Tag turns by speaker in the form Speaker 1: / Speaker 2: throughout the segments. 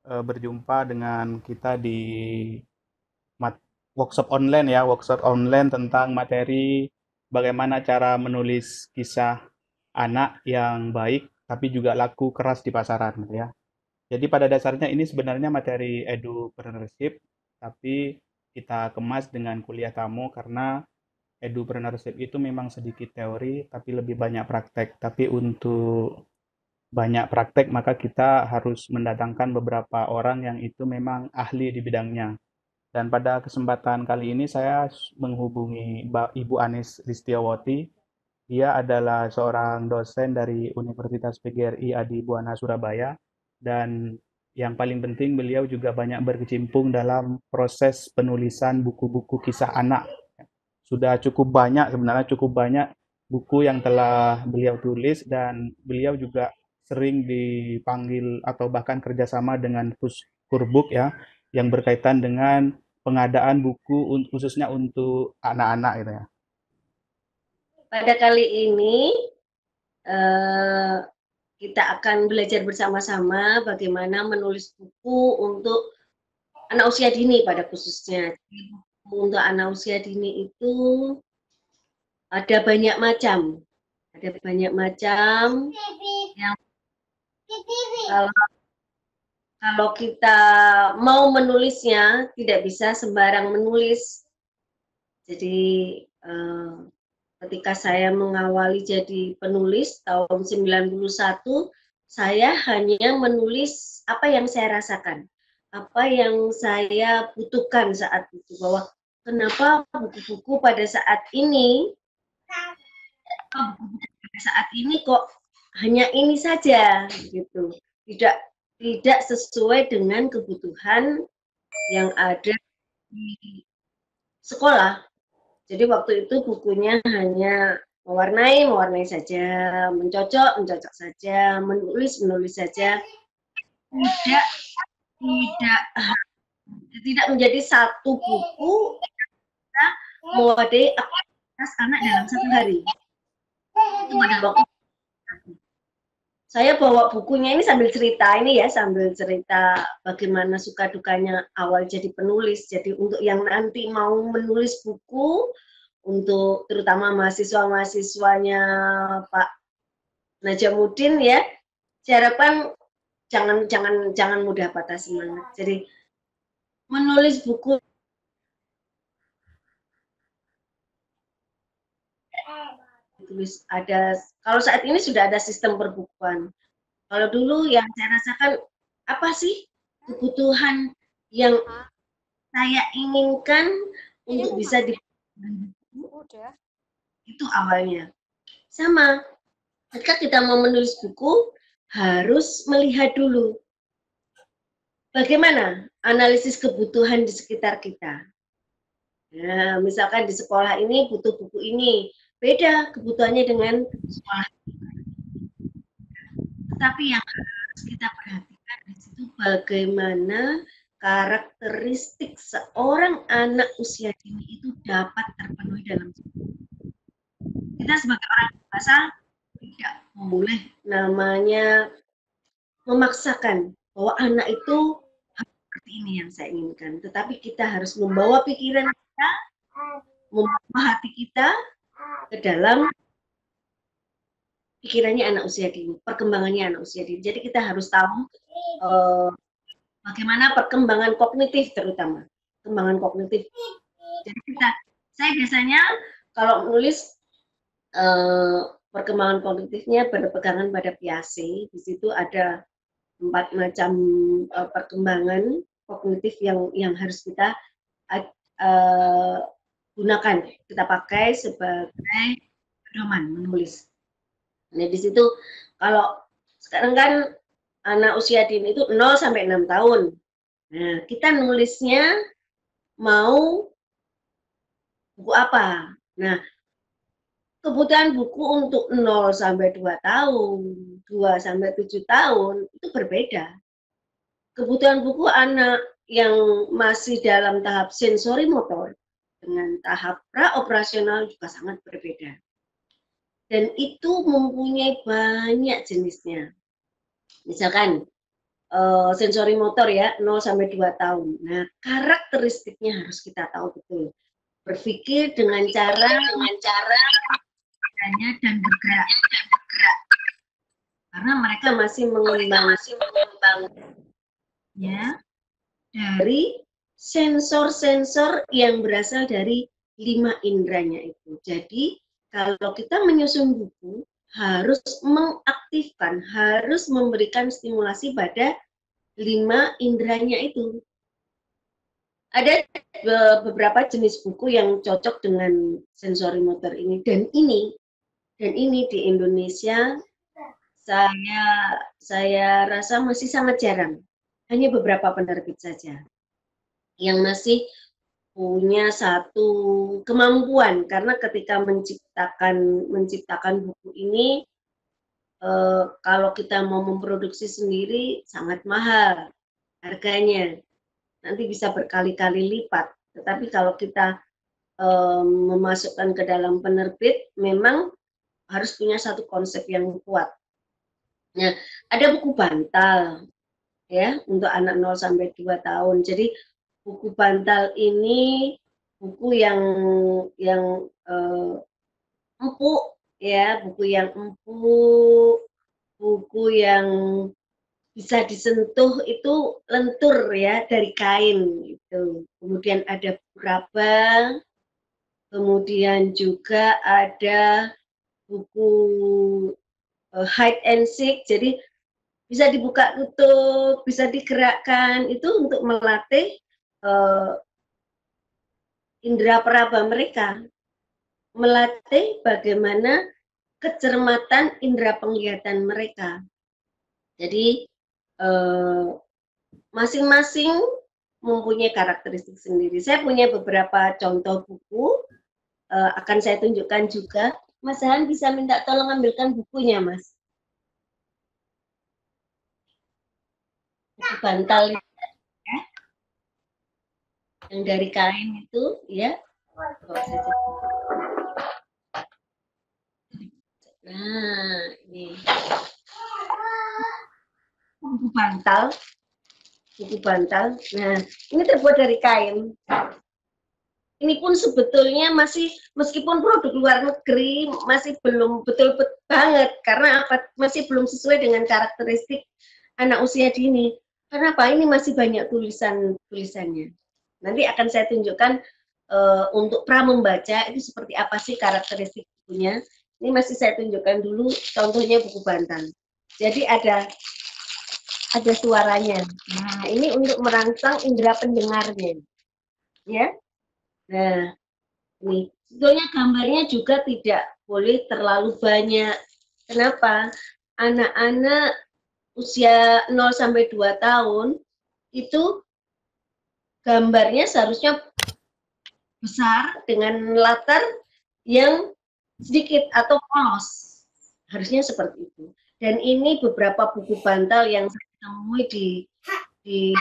Speaker 1: berjumpa dengan kita di workshop online ya, workshop online tentang materi bagaimana cara menulis kisah anak yang baik tapi juga laku keras di pasaran gitu ya. Jadi pada dasarnya ini sebenarnya materi edupreneurship, tapi kita kemas dengan kuliah tamu karena edupreneurship itu memang sedikit teori tapi lebih banyak praktek. Tapi untuk banyak praktek maka kita harus mendatangkan beberapa orang yang itu memang ahli di bidangnya. Dan pada kesempatan kali ini saya menghubungi Ibu Anis Listiawati. Dia adalah seorang dosen dari Universitas PGRI Adi Buana Surabaya dan yang paling penting beliau juga banyak berkecimpung dalam proses penulisan buku-buku kisah anak. Sudah cukup banyak, sebenarnya cukup banyak buku yang telah beliau tulis dan beliau juga sering dipanggil atau bahkan kerjasama dengan Kurbuk ya, yang berkaitan dengan pengadaan buku khususnya untuk anak-anak gitu ya.
Speaker 2: Pada kali ini eh, kita akan belajar bersama-sama bagaimana menulis buku untuk anak usia dini pada khususnya. Buku untuk anak usia dini itu ada banyak macam. Ada banyak macam yang kalau, kalau kita mau menulisnya tidak bisa sembarang menulis. Jadi eh, ketika saya mengawali jadi penulis tahun 91, saya hanya menulis apa yang saya rasakan, apa yang saya butuhkan saat itu, bahwa kenapa buku-buku pada saat ini, pada saat ini kok hanya ini saja gitu, tidak tidak sesuai dengan kebutuhan yang ada di sekolah. Jadi waktu itu bukunya hanya mewarnai saja, mencocok saja, menulis saja, tidak tidak tidak menjadi satu buku kita mewadahi aktivitas anak dalam satu hari. Itu pada waktu saya bawa bukunya ini sambil cerita ini ya, sambil cerita bagaimana suka dukanya awal jadi penulis. Jadi untuk yang nanti mau menulis buku, untuk terutama mahasiswa-mahasiswanya Pak Najamuddin ya, saya harapkan jangan mudah patah semangat. Jadi menulis buku tulis ada, kalau saat ini sudah ada sistem perbukuan. Kalau dulu yang saya rasakan, apa sih kebutuhan yang saya inginkan untuk bisa di itu awalnya. Sama, ketika kita mau menulis buku harus melihat dulu bagaimana analisis kebutuhan di sekitar kita. Nah, misalkan di sekolah ini butuh buku ini, beda kebutuhannya dengan sekolah. Tetapi yang harus kita perhatikan di situ bagaimana karakteristik seorang anak usia dini itu dapat terpenuhi dalam kita sebagai orang dewasa tidak boleh namanya memaksakan bahwa anak itu seperti ini yang saya inginkan, tetapi kita harus membawa pikiran kita, membawa hati kita ke dalam pikirannya anak usia dini, perkembangannya anak usia dini. Jadi kita harus tahu bagaimana perkembangan kognitif terutama, perkembangan kognitif. Jadi saya biasanya kalau menulis perkembangan kognitifnya berpegangan pada Piaget. Di situ ada 4 macam perkembangan kognitif yang harus kita gunakan, kita pakai sebagai pedoman menulis. Nah, di situ kalau sekarang kan anak usia dini itu 0 sampai 6 tahun. Nah, kita nulisnya mau buku apa? Nah, kebutuhan buku untuk 0 sampai 2 tahun, 2 sampai 7 tahun itu berbeda. Kebutuhan buku anak yang masih dalam tahap sensori motor dengan tahap praoperasional juga sangat berbeda. Dan itu mempunyai banyak jenisnya. Misalkan sensori motor ya, 0 sampai 2 tahun. Nah, karakteristiknya harus kita tahu betul. Berpikir dengan cara dan bergerak. Karena mereka masih mengembang ya dari sensor-sensor yang berasal dari 5 inderanya itu. Jadi, kalau kita menyusun buku, harus mengaktifkan, harus memberikan stimulasi pada 5 inderanya itu. Ada beberapa jenis buku yang cocok dengan sensori motor ini, dan ini di Indonesia saya rasa masih sangat jarang. Hanya beberapa penerbit saja yang masih punya satu kemampuan, karena ketika menciptakan buku ini, kalau kita mau memproduksi sendiri sangat mahal harganya, nanti bisa berkali-kali lipat. Tetapi kalau kita memasukkan ke dalam penerbit, memang harus punya satu konsep yang kuat. Nah, ada buku bantal ya untuk anak 0 sampai 2 tahun. Jadi buku bantal ini buku yang empuk ya, buku yang empuk, buku yang bisa disentuh itu lentur ya dari kain gitu. Kemudian ada raba, kemudian juga ada buku hide and seek, jadi bisa dibuka tutup, bisa digerakkan, itu untuk melatih indera peraba mereka, melatih bagaimana kecermatan indera penglihatan mereka. Jadi masing-masing mempunyai karakteristik sendiri. Saya punya beberapa contoh buku, akan saya tunjukkan juga. Mas Han bisa minta tolong ambilkan bukunya, Mas. Buku bantal ya, yang dari kain itu, ya. Nah, ini buku bantal. Nah, ini terbuat dari kain. Ini pun sebetulnya masih, meskipun produk luar negeri, masih belum betul-betul banget, karena apa? Masih belum sesuai dengan karakteristik anak usia dini. Karena apa? Ini masih banyak tulisannya. Nanti akan saya tunjukkan untuk pramembaca itu seperti apa sih karakteristik bukunya. Ini masih saya tunjukkan dulu contohnya buku bantal. Jadi ada suaranya. Nah, ini untuk merangsang indera pendengarnya. Ya. Nah, ini sebetulnya gambarnya juga tidak boleh terlalu banyak. Kenapa? Anak-anak usia 0 sampai 2 tahun itu gambarnya seharusnya besar dengan latar yang sedikit atau polos. Harusnya seperti itu. Dan ini beberapa buku bantal yang saya temui di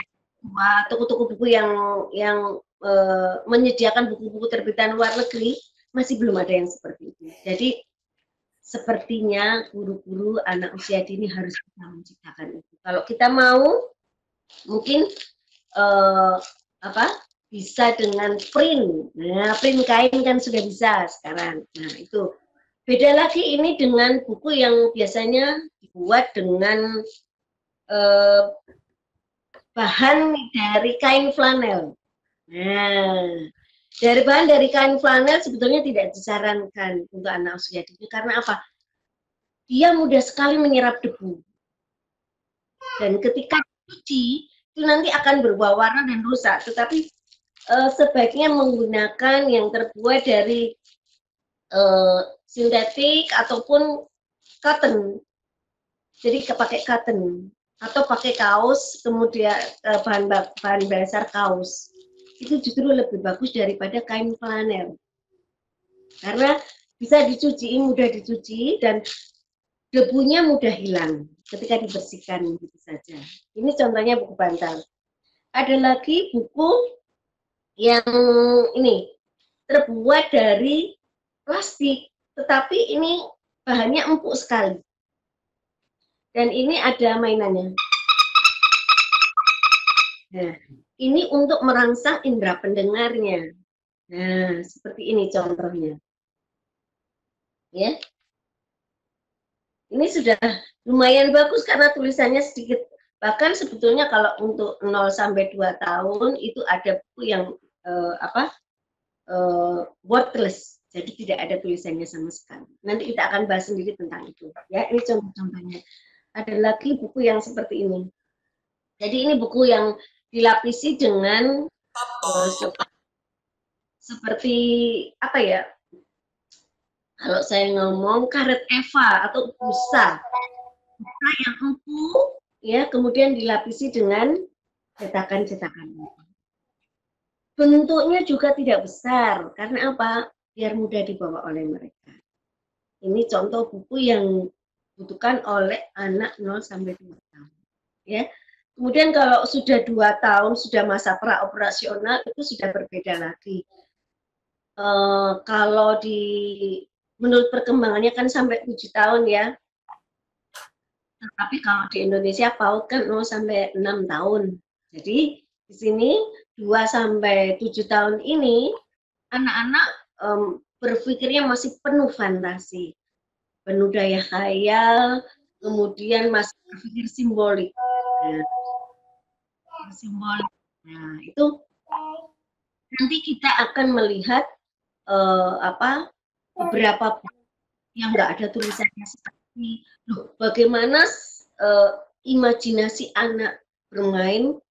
Speaker 2: toko-toko buku yang menyediakan buku-buku terbitan luar negeri, masih belum ada yang seperti itu. Jadi sepertinya guru-guru anak usia dini harus bisa menciptakan itu. Kalau kita mau, mungkin bisa dengan print. Nah, print kain kan sudah bisa sekarang. Nah, itu. Beda lagi ini dengan buku yang biasanya dibuat dengan bahan dari kain flanel. Nah, dari kain flanel sebetulnya tidak disarankan untuk anak usia dini, karena apa? Dia mudah sekali menyerap debu. Dan ketika dicuci, itu nanti akan berubah warna dan rusak. Tetapi sebaiknya menggunakan yang terbuat dari sintetik ataupun cotton. Jadi pakai cotton atau pakai kaos, kemudian bahan dasar kaos. Itu justru lebih bagus daripada kain flanel. Karena bisa dicuci, mudah dicuci, dan debunya mudah hilang ketika dibersihkan gitu saja. Ini contohnya buku bantal. Ada lagi buku yang ini terbuat dari plastik, tetapi ini bahannya empuk sekali. Dan ini ada mainannya. Nah, ini untuk merangsang indera pendengarnya. Nah, seperti ini contohnya. Ya, ini sudah lumayan bagus karena tulisannya sedikit. Bahkan sebetulnya kalau untuk 0 sampai 2 tahun itu ada buku yang wordless. Jadi tidak ada tulisannya sama sekali. Nanti kita akan bahas sendiri tentang itu. Ya, ini contoh-contohnya. Ada lagi buku yang seperti ini. Jadi ini buku yang dilapisi dengan seperti apa ya? Kalau saya ngomong karet Eva atau busa yang empuk, ya kemudian dilapisi dengan cetakan-cetakan. Bentuknya juga tidak besar, karena apa? Biar mudah dibawa oleh mereka. Ini contoh buku yang dibutuhkan oleh anak 0 sampai 2 tahun. Ya. Kemudian kalau sudah 2 tahun, sudah masa praoperasional, itu sudah berbeda lagi. Kalau menurut perkembangannya kan sampai 7 tahun ya. Tapi kalau di Indonesia PAUD kan 0 sampai 6 tahun. Jadi di sini 2 sampai 7 tahun ini anak-anak berpikirnya masih penuh fantasi, penuh daya khayal, kemudian masih berpikir simbolik. Nah, simbolik. Nah, itu nanti kita akan melihat beberapa yang nggak ada tulisannya seperti loh, bagaimana imajinasi anak bermain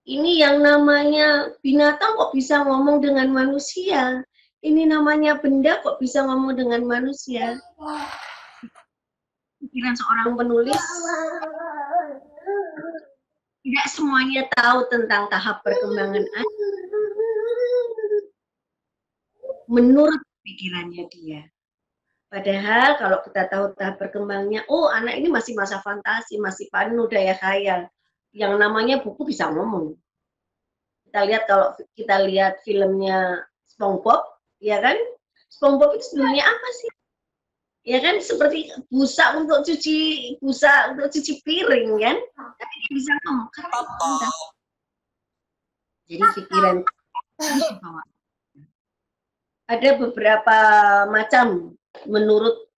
Speaker 2: ini yang namanya binatang kok bisa ngomong dengan manusia, ini namanya benda kok bisa ngomong dengan manusia. Pikiran seorang penulis tidak semuanya tahu tentang tahap perkembangan anak menurut pikirannya dia. Padahal kalau kita tahu tahap perkembangannya, oh anak ini masih masa fantasi, masih penuh daya khayal. Yang namanya buku bisa ngomong. Kita lihat kalau kita lihat filmnya SpongeBob, ya kan? SpongeBob itu sebenarnya apa sih? Ya kan seperti busa untuk cuci piring kan? Tapi dia bisa ngomong karena jadi pikiran dibawa. Ada beberapa macam menurut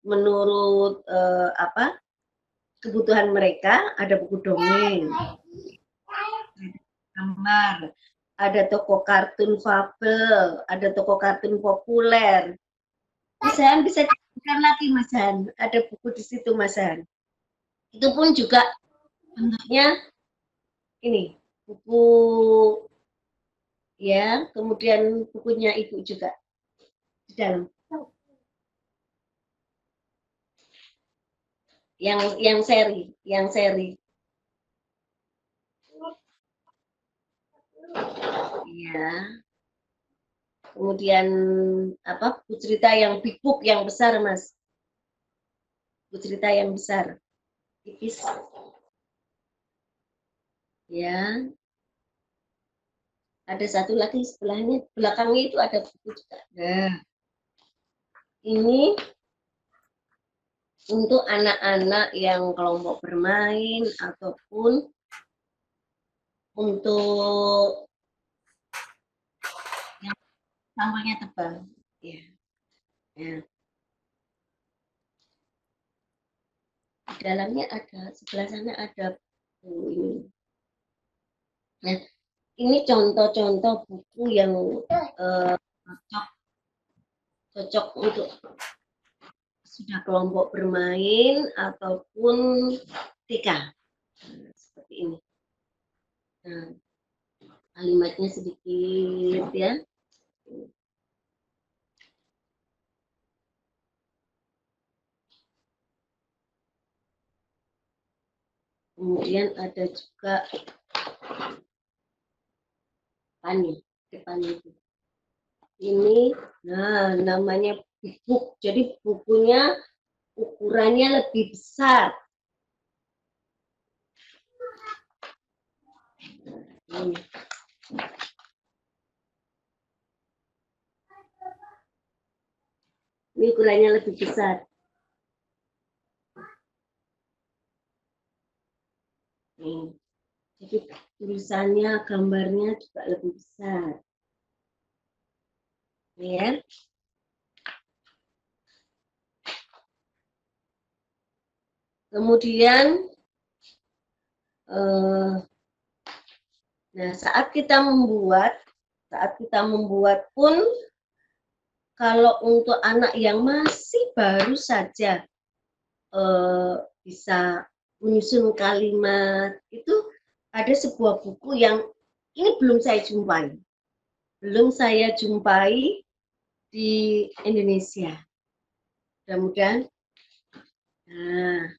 Speaker 2: kebutuhan mereka. Ada buku dongeng, gambar, ada toko kartun fabel, ada toko kartun populer. Mas Han bisa dibuka lagi Mas Han, ada buku di situ Mas Han. Itu pun juga bentuknya ini buku ya, kemudian bukunya ibu juga di dalam. Yang seri. Ya. Kemudian buku cerita yang big book yang besar Mas. Buku cerita yang besar. Tipis. Ya. Ada satu lagi sebelahnya, belakangnya itu ada buku juga. Nah. Ini untuk anak-anak yang kelompok bermain ataupun untuk yang sampulnya tebal. Ya. Ya. Di dalamnya ada, sebelah sana ada buku ini. Nah, ini contoh-contoh buku yang cocok untuk sudah kelompok bermain ataupun TK. Nah, seperti ini. Nah, kalimatnya sedikit ya. Kemudian ada juga depan itu. Ini, nah namanya book. Jadi bukunya ukurannya lebih besar. Ini. Ini ukurannya lebih besar. Nih. Jadi tulisannya, gambarnya juga lebih besar. Ya. Kemudian, nah saat kita membuat pun, kalau untuk anak yang masih baru saja bisa menyusun kalimat, itu ada sebuah buku yang ini belum saya jumpai di Indonesia. Mudah-mudahan nah,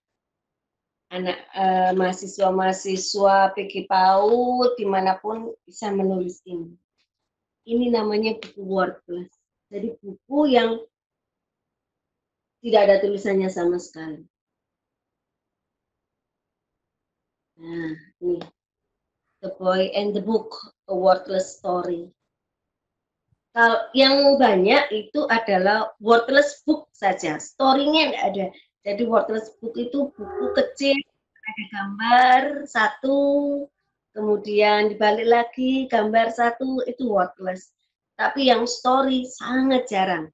Speaker 2: anak mahasiswa-mahasiswa PG PAUD dimanapun bisa menulis ini. Ini namanya buku Wordless. Jadi buku yang tidak ada tulisannya sama sekali. Nah, ini The Boy and the Book, A Wordless Story. Kalau yang banyak itu adalah wordless book saja, story-nya tidak ada. Jadi wordless book itu buku kecil, ada gambar satu, kemudian dibalik lagi gambar satu, itu wordless. Tapi yang story sangat jarang.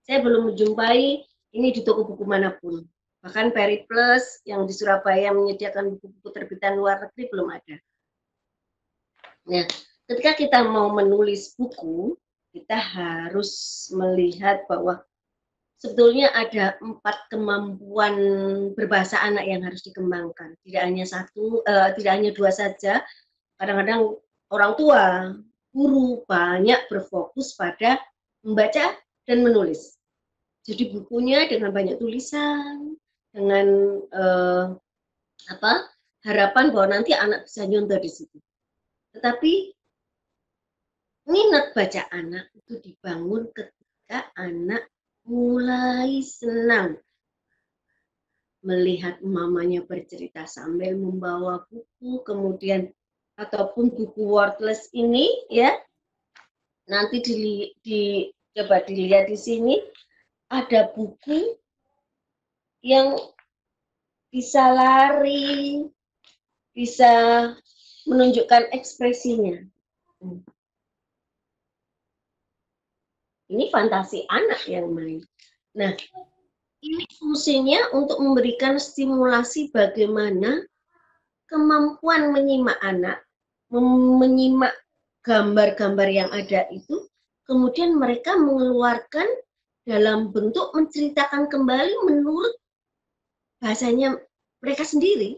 Speaker 2: Saya belum menjumpai ini di toko buku manapun. Bahkan Periplus yang di Surabaya menyediakan buku-buku terbitan luar negeri belum ada. Nah, ketika kita mau menulis buku, kita harus melihat bahwa sebetulnya ada 4 kemampuan berbahasa anak yang harus dikembangkan. Tidak hanya tidak hanya 2 saja. Kadang-kadang orang tua, guru banyak berfokus pada membaca dan menulis. Jadi bukunya dengan banyak tulisan, dengan harapan bahwa nanti anak bisa nyontoh di situ. Tetapi minat baca anak itu dibangun ketika anak mulai senang melihat mamanya bercerita sambil membawa buku, kemudian ataupun buku wordless ini ya. Nanti coba dilihat di sini ada buku yang bisa lari, bisa menunjukkan ekspresinya. Ini fantasi anak yang main. Nah, ini fungsinya untuk memberikan stimulasi bagaimana kemampuan menyimak anak, menyimak gambar-gambar yang ada itu, kemudian mereka mengeluarkan dalam bentuk menceritakan kembali menurut bahasanya mereka sendiri.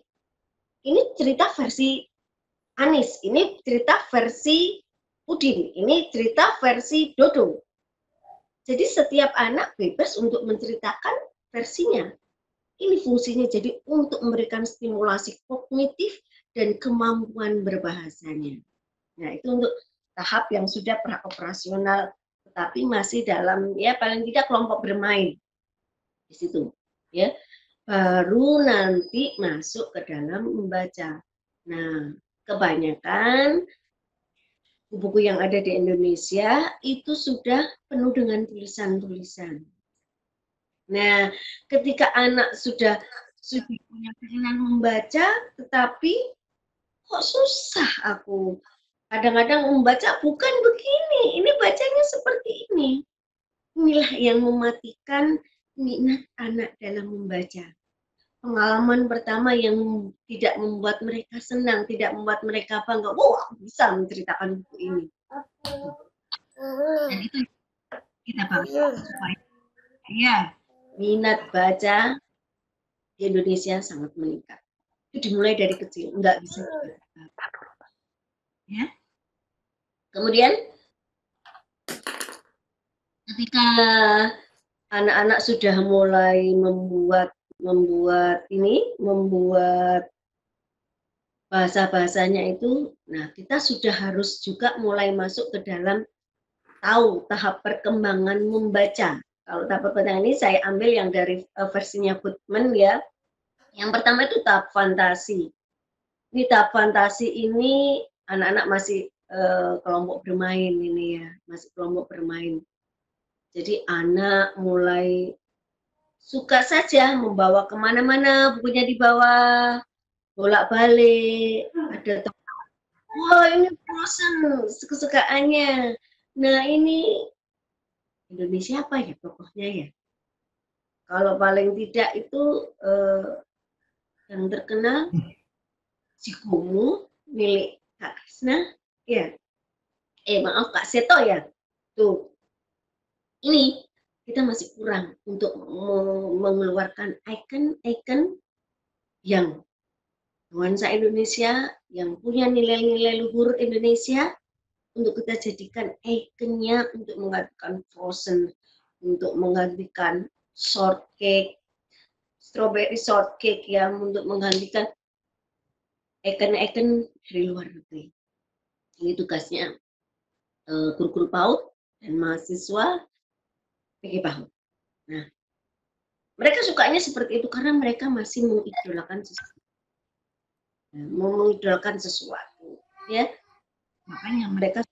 Speaker 2: Ini cerita versi Anis, ini cerita versi Udin, ini cerita versi Dodo. Jadi setiap anak bebas untuk menceritakan versinya. Ini fungsinya jadi untuk memberikan stimulasi kognitif dan kemampuan berbahasanya. Nah, itu untuk tahap yang sudah praoperasional, tetapi masih dalam ya paling tidak kelompok bermain di situ. Ya, baru nanti masuk ke dalam membaca. Nah, kebanyakan buku yang ada di Indonesia itu sudah penuh dengan tulisan-tulisan. Nah, ketika anak sudah punya keinginan membaca, tetapi kok susah aku. Kadang-kadang membaca bukan begini, ini bacanya seperti ini. Inilah yang mematikan minat anak dalam membaca. Pengalaman pertama yang tidak membuat mereka senang, tidak membuat mereka bangga. Wow, aku bisa menceritakan buku ini. Dan itu kita bangun supaya ya, minat baca di Indonesia sangat meningkat. Itu dimulai dari kecil, nggak bisa tiba-tiba. Ya. Kemudian ketika anak-anak sudah mulai membuat bahasa-bahasanya itu, nah kita sudah harus juga mulai masuk ke dalam tahu tahap perkembangan membaca. Kalau tahap perkembangan ini saya ambil yang dari versinya Goodman ya. Yang pertama itu tahap fantasi. Ini tahap fantasi ini anak-anak masih kelompok bermain ini ya, masih kelompok bermain. Jadi anak mulai suka saja membawa kemana-mana, bukunya dibawa, bolak-balik, ada Wah, ini frozen kesukaannya. Nah, ini Indonesia apa ya pokoknya ya? Kalau paling tidak itu yang terkenal si Kumu milik Kak Krisna, ya. Maaf Kak Seto ya. Tuh, ini kita masih kurang untuk mengeluarkan ikon-ikon yang nuansa Indonesia, yang punya nilai-nilai luhur Indonesia, untuk kita jadikan ikonnya untuk menggantikan frozen, untuk menggantikan shortcake, strawberry shortcake, yang untuk menggantikan ikon-ikon dari luar negeri. Ini tugasnya guru-guru PAUD dan mahasiswa PG PAUD. Nah, mereka sukanya seperti itu karena mereka masih mengidolakan sesuatu. Mengidolakan sesuatu, ya. Makanya mereka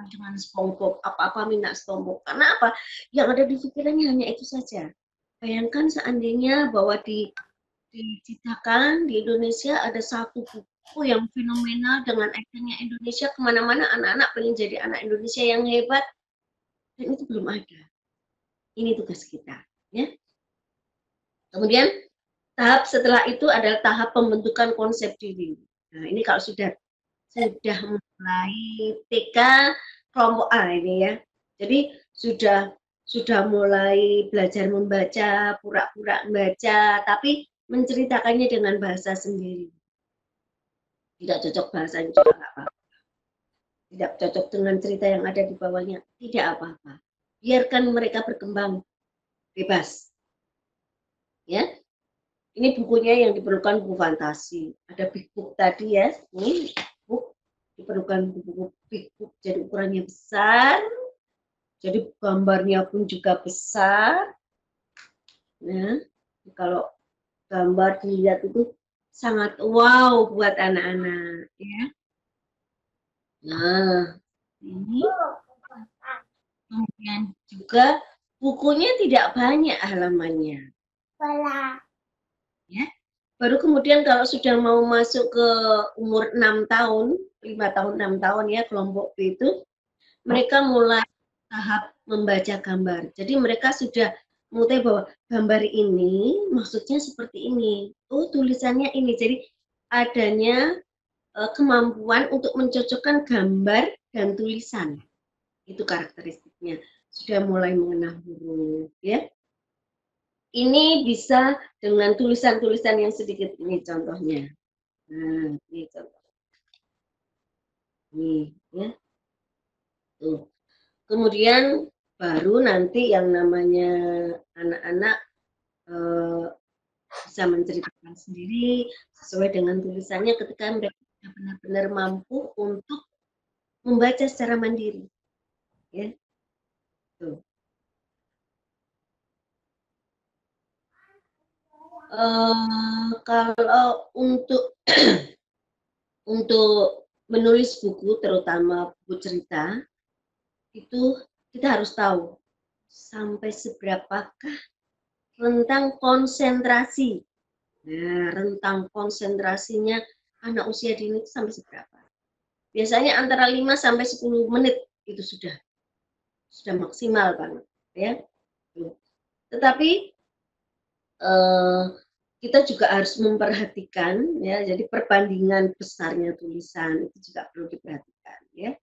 Speaker 2: dengan SpongeBob, apa-apa minta SpongeBob. Karena apa? Yang ada di pikirannya hanya itu saja. Bayangkan seandainya bahwa diciptakan di Indonesia ada satu buku yang fenomenal dengan ikonnya Indonesia, kemana-mana anak-anak pengen jadi anak Indonesia yang hebat, dan itu belum ada. Ini tugas kita, ya. Kemudian tahap setelah itu adalah tahap pembentukan konsep diri. Nah, ini kalau sudah mulai TK kelompok A ini ya. Jadi sudah mulai belajar membaca, pura-pura membaca, tapi menceritakannya dengan bahasa sendiri. Tidak cocok bahasanya juga nggak apa-apa. Tidak cocok dengan cerita yang ada di bawahnya, tidak apa-apa. Biarkan mereka berkembang bebas. Ya, ini bukunya yang diperlukan buku fantasi. Ada big book tadi ya, ini book diperlukan buku big book, jadi ukurannya besar, jadi gambarnya pun juga besar. Nah, kalau gambar dilihat itu sangat wow buat anak-anak, ya. Nah, ini kemudian juga bukunya tidak banyak halamannya. Ya. Baru kemudian kalau sudah mau masuk ke umur 6 tahun, 5 tahun, 6 tahun ya, kelompok B itu, mereka mulai tahap membaca gambar. Jadi mereka sudah mengetahui bahwa gambar ini maksudnya seperti ini. Oh, tulisannya ini. Jadi adanya kemampuan untuk mencocokkan gambar dan tulisan. Itu karakteristiknya. Sudah mulai mengenal huruf, ya. Ini bisa dengan tulisan-tulisan yang sedikit ini contohnya. Nah, ini contoh. Nih, ya. Tuh. Kemudian baru nanti yang namanya anak-anak bisa menceritakan sendiri sesuai dengan tulisannya ketika mereka benar-benar mampu untuk membaca secara mandiri. Ya. Tuh. Kalau untuk untuk menulis buku, terutama buku cerita, itu kita harus tahu sampai seberapakah rentang konsentrasi. Nah, rentang konsentrasinya anak usia dini itu sampai seberapa? Biasanya antara 5 sampai 10 menit itu sudah maksimal banget, ya. Tetapi kita juga harus memperhatikan, ya, jadi perbandingan besarnya tulisan itu juga perlu diperhatikan, ya.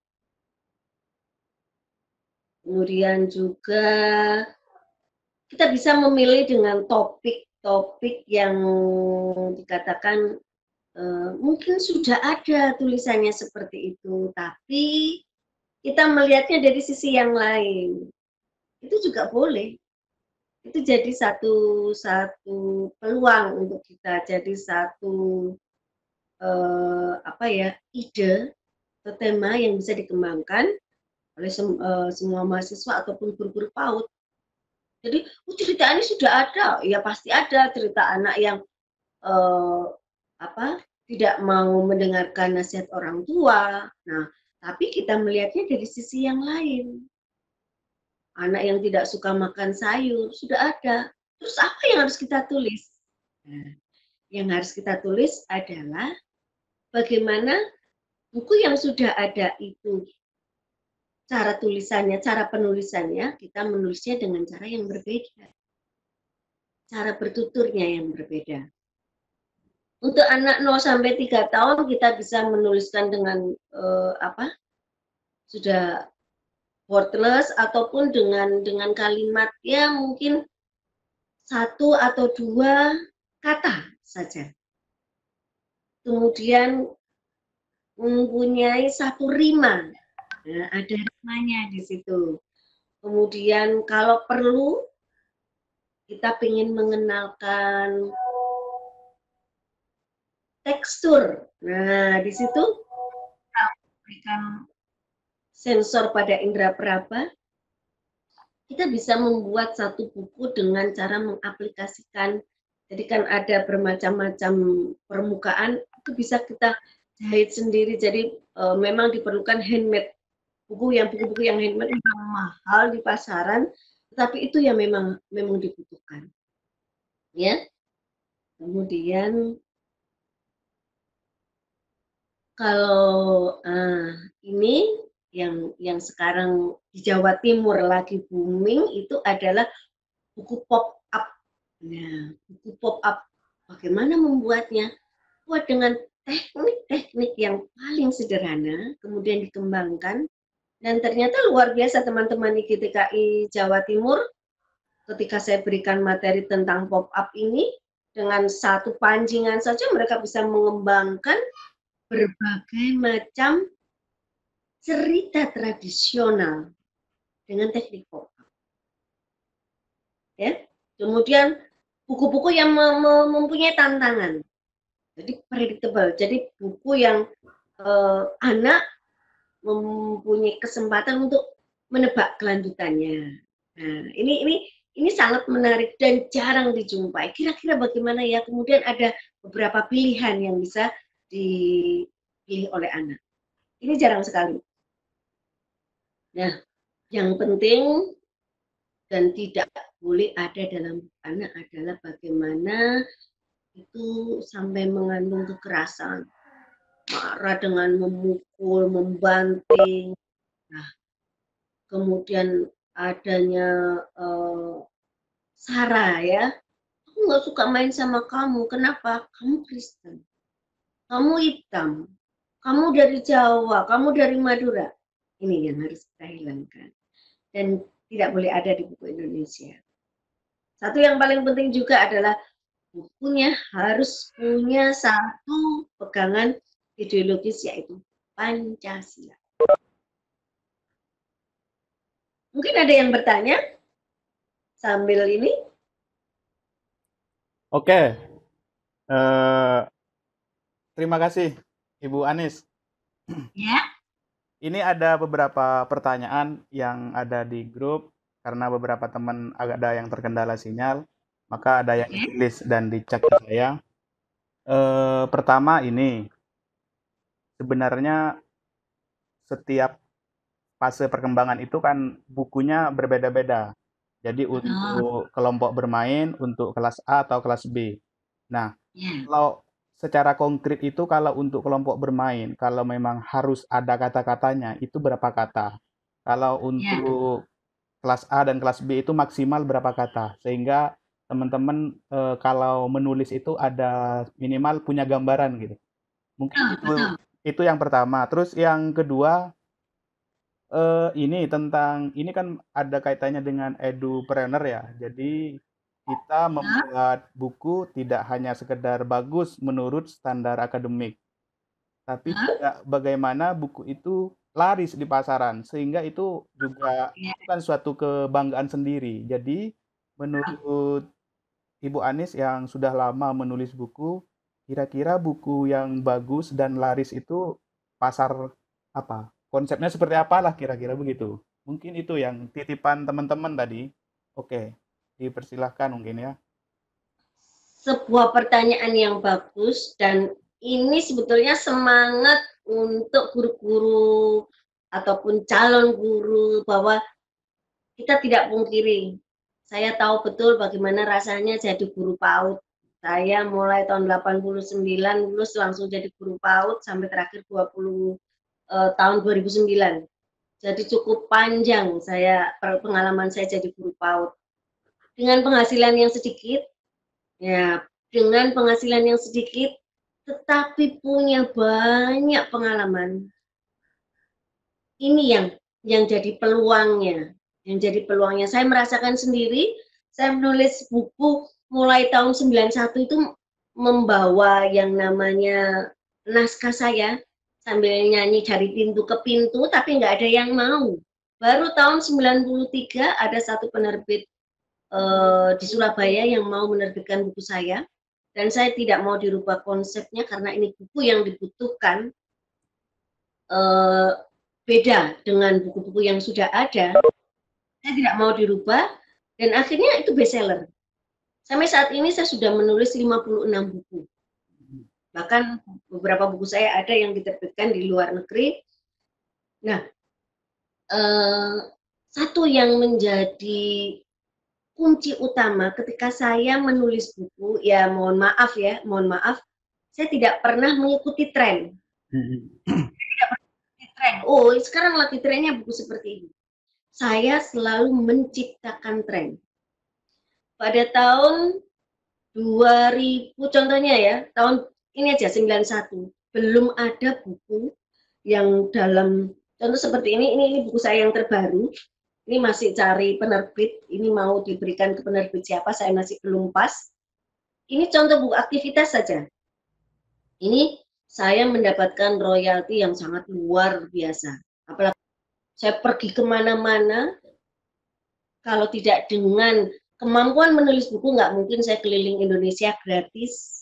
Speaker 2: Kemudian juga kita bisa memilih dengan topik-topik yang dikatakan mungkin sudah ada tulisannya seperti itu, tapi kita melihatnya dari sisi yang lain. Itu juga boleh. Itu jadi satu peluang untuk kita, jadi satu ide atau tema yang bisa dikembangkan oleh semua mahasiswa ataupun guru-guru PAUD. Jadi, cerita ini sudah ada, ya pasti ada cerita anak yang tidak mau mendengarkan nasihat orang tua. Nah, tapi kita melihatnya dari sisi yang lain. Anak yang tidak suka makan sayur sudah ada. Terus apa yang harus kita tulis? Nah, yang harus kita tulis adalah bagaimana buku yang sudah ada itu cara tulisannya, cara penulisannya, kita menulisnya dengan cara yang berbeda. Cara bertuturnya yang berbeda. Untuk anak 0 sampai 3 tahun kita bisa menuliskan dengan sudah worthless ataupun dengan kalimat ya mungkin 1 atau 2 kata saja. Kemudian mempunyai 1 rima. Nah, ada rimanya di situ. Kemudian kalau perlu kita ingin mengenalkan tekstur. Nah, di situ kita berikan sensor pada indera peraba, kita bisa membuat satu buku dengan cara mengaplikasikan. Jadi kan ada bermacam-macam permukaan, itu bisa kita jahit sendiri. Jadi memang diperlukan handmade. Buku-buku yang handmade memang mahal di pasaran, tetapi itu yang memang dibutuhkan. Ya. Kemudian kalau ini yang sekarang di Jawa Timur lagi booming itu adalah buku pop up. Nah, buku pop up bagaimana membuatnya? Buat dengan teknik-teknik yang paling sederhana, kemudian dikembangkan dan ternyata luar biasa teman-teman IGTKI Jawa Timur ketika saya berikan materi tentang pop up ini dengan satu pancingan saja mereka bisa mengembangkan berbagai macam cerita tradisional dengan teknik pop up. Ya. Kemudian buku-buku yang mempunyai tantangan. Jadi predictable. Jadi buku yang anak mempunyai kesempatan untuk menebak kelanjutannya. Nah, ini sangat menarik dan jarang dijumpai. Kira-kira bagaimana ya? Kemudian ada beberapa pilihan yang bisa dipilih oleh anak. Ini jarang sekali. Nah, yang penting dan tidak boleh ada dalam anak adalah bagaimana itu sampai mengandung kekerasan, marah dengan memukul, membanting, nah, kemudian adanya sara ya, aku nggak suka main sama kamu, kenapa? Kamu Kristen, kamu hitam, kamu dari Jawa, kamu dari Madura. Ini yang harus kita hilangkan dan tidak boleh ada di buku Indonesia. Satu yang paling penting juga adalah bukunya harus punya satu pegangan ideologis yaitu Pancasila. Mungkin ada yang bertanya sambil ini?
Speaker 1: Oke, terima kasih Ibu Anis.
Speaker 2: Ya.
Speaker 1: Ini ada beberapa pertanyaan yang ada di grup karena beberapa teman ada yang terkendala sinyal, maka ada yang ditulis dan dicek ke saya. Pertama ini, sebenarnya setiap fase perkembangan itu kan bukunya berbeda-beda. Jadi untuk kelompok bermain, untuk kelas A atau kelas B. Nah, kalau secara konkret itu kalau untuk kelompok bermain, kalau memang harus ada kata-katanya, itu berapa kata? Kalau untuk kelas A dan kelas B itu maksimal berapa kata? Sehingga teman-teman kalau menulis itu ada minimal punya gambaran gitu. Mungkin itu yang pertama. Terus yang kedua, ini kan ada kaitannya dengan edupreneur ya. Jadi kita membuat buku tidak hanya sekedar bagus menurut standar akademik, tapi juga bagaimana buku itu laris di pasaran, sehingga itu juga bukan suatu kebanggaan sendiri. Jadi menurut Ibu Anis yang sudah lama menulis buku, kira-kira buku yang bagus dan laris itu pasar apa? Konsepnya seperti apalah kira-kira begitu. Mungkin itu yang titipan teman-teman tadi. Oke, dipersilahkan mungkin ya.
Speaker 2: Sebuah pertanyaan yang bagus dan ini sebetulnya semangat untuk guru-guru ataupun calon guru bahwa kita tidak pungkiri. Saya tahu betul bagaimana rasanya jadi guru PAUD Saya mulai tahun 89 lulus langsung jadi guru PAUD sampai terakhir 20 tahun 2009. Jadi cukup panjang pengalaman saya jadi guru PAUD. Dengan penghasilan yang sedikit, ya, dengan penghasilan yang sedikit, tetapi punya banyak pengalaman. Ini yang jadi peluangnya. Yang jadi peluangnya, saya merasakan sendiri, saya menulis buku mulai tahun 91 itu membawa yang namanya naskah saya sambil nyanyi dari pintu ke pintu, tapi nggak ada yang mau. Baru tahun 93 ada satu penerbit di Surabaya yang mau menerbitkan buku saya, dan saya tidak mau dirubah konsepnya karena ini buku yang dibutuhkan beda dengan buku-buku yang sudah ada. Saya tidak mau dirubah, dan akhirnya itu bestseller. Sampai saat ini saya sudah menulis 56 buku. Bahkan beberapa buku saya ada yang diterbitkan di luar negeri. Nah, satu yang menjadi kunci utama ketika saya menulis buku, ya mohon maaf, saya tidak pernah mengikuti tren. Oh, sekarang lagi trennya buku seperti ini. Saya selalu menciptakan tren. Pada tahun 2000, contohnya ya, tahun ini aja 91, belum ada buku yang dalam contoh seperti ini buku saya yang terbaru. Ini masih cari penerbit, ini mau diberikan ke penerbit siapa, saya masih belum pas. Ini contoh buku aktivitas saja. Ini saya mendapatkan royalti yang sangat luar biasa. Apalagi saya pergi kemana-mana, kalau tidak dengan kemampuan menulis buku, nggak mungkin saya keliling Indonesia gratis